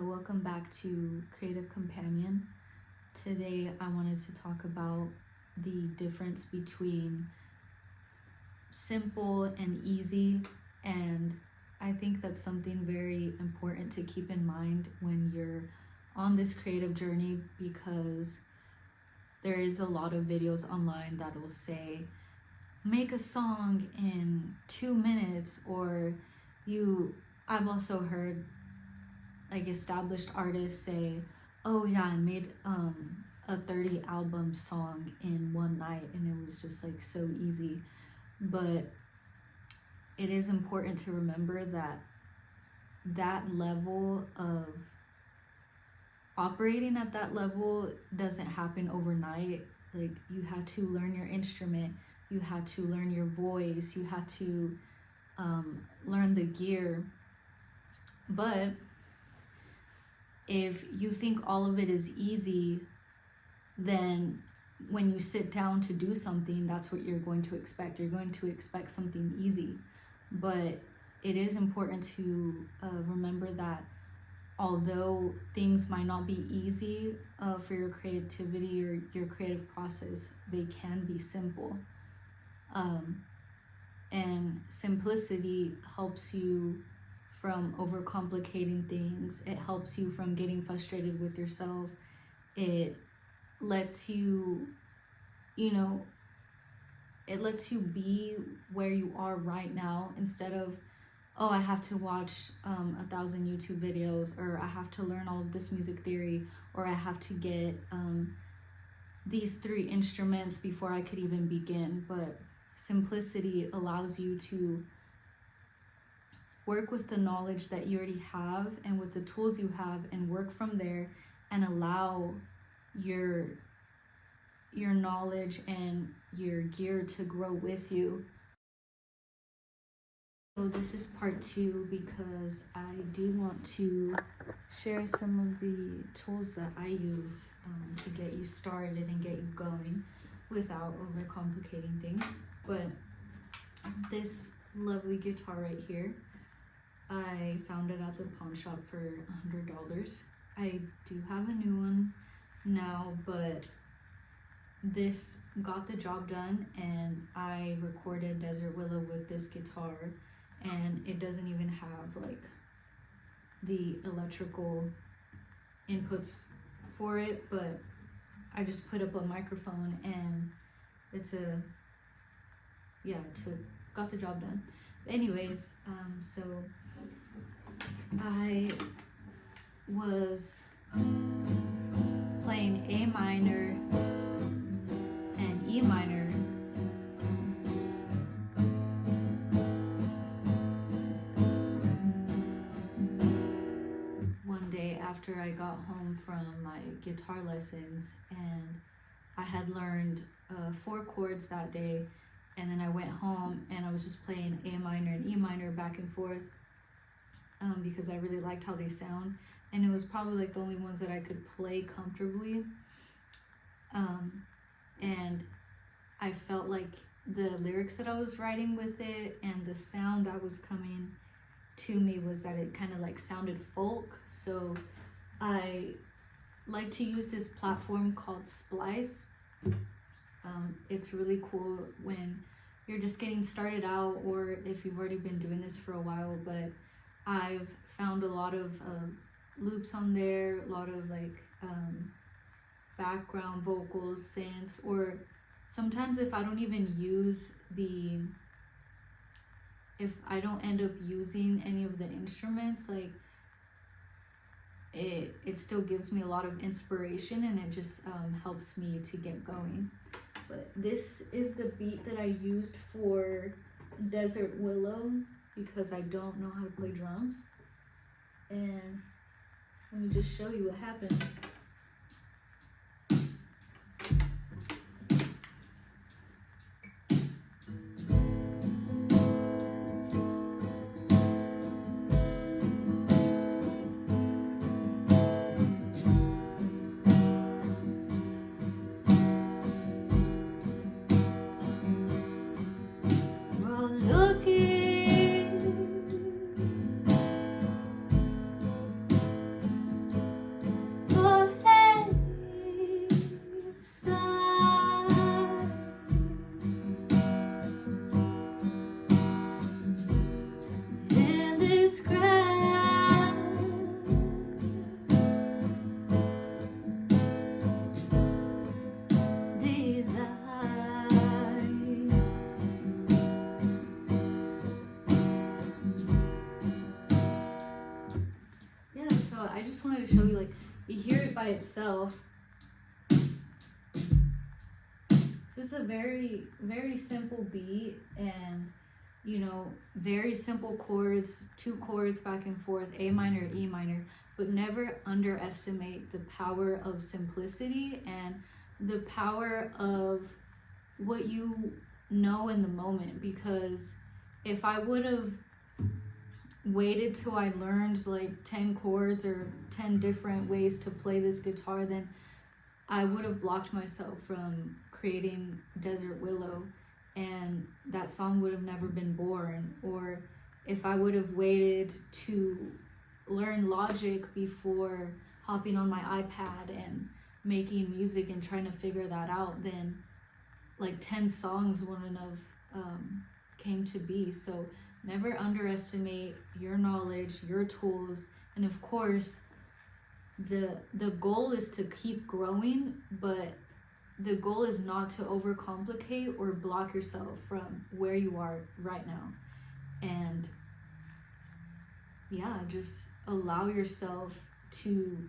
Welcome back to Creative Companion. Today I wanted to talk about the difference between simple and easy, and I think that's something very important to keep in mind when you're on this creative journey, because there is a lot of videos online that will say make a song in 2 minutes, or I've also heard like established artists say, oh yeah, I made a 30 album song in one night and it was just like so easy. But it is important to remember that level of operating at that level doesn't happen overnight. Like, you had to learn your instrument, you had to learn your voice, you had to learn the gear. But if you think all of it is easy, then when you sit down to do something, that's what you're going to expect. You're going to expect something easy. But it is important to remember that although things might not be easy for your creativity or your creative process, they can be simple. And simplicity helps you from overcomplicating things. It helps you from getting frustrated with yourself. It lets you, it lets you be where you are right now, instead of, oh, I have to watch 1,000 YouTube videos, or I have to learn all of this music theory, or I have to get these 3 instruments before I could even begin. But simplicity allows you to work with the knowledge that you already have and with the tools you have, and work from there and allow your knowledge and your gear to grow with you. So this is part 2, because I do want to share some of the tools that I use to get you started and get you going without overcomplicating things. But this lovely guitar right here, I found it at the pawn shop for $100. I do have a new one now, but this got the job done, and I recorded Desert Willow with this guitar, and it doesn't even have like the electrical inputs for it, but I just put up a microphone and got the job done. Anyways, so I was playing A minor and E minor one day after I got home from my guitar lessons, and I had learned 4 chords that day, and then I went home and I was just playing A minor and E minor back and forth because I really liked how they sound, and it was probably like the only ones that I could play comfortably. And I felt like the lyrics that I was writing with it and the sound that was coming to me was that it kind of like sounded folk. So I like to use this platform called Splice. It's really cool when you're just getting started out, or if you've already been doing this for a while. But I've found a lot of loops on there, a lot of like background vocals, synths, or sometimes if I don't end up using any of the instruments, like it still gives me a lot of inspiration, and it just helps me to get going. But this is the beat that I used for Desert Willow, because I don't know how to play drums. And let me just show you what happened. Well, looking yeah, so I just wanted to show you, like, you hear it by itself. Just a very, very simple beat, and you know, very simple chords, 2 chords back and forth, A minor, E minor, but never underestimate the power of simplicity and the power of what you know in the moment. Because if I would have waited till I learned like 10 chords or 10 different ways to play this guitar, then I would have blocked myself from creating Desert Willow, and that song would have never been born. Or if I would have waited to learn Logic before hopping on my iPad and making music and trying to figure that out, then like 10 songs wouldn't have came to be. So never underestimate your knowledge, your tools, and of course the goal is to keep growing, but the goal is not to overcomplicate or block yourself from where you are right now. And yeah, just allow yourself to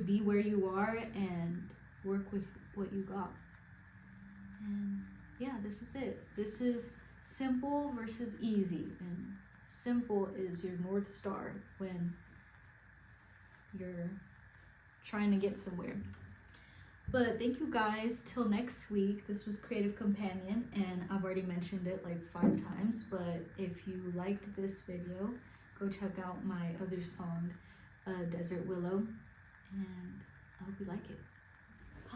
be where you are and work with what you got. And yeah, this is it. This is simple versus easy, and simple is your North Star when you're trying to get somewhere. But thank you guys. Till next week. This was Creative Companion, and I've already mentioned it like 5 times, but if you liked this video, go check out my other song, Desert Willow, and I hope you like it.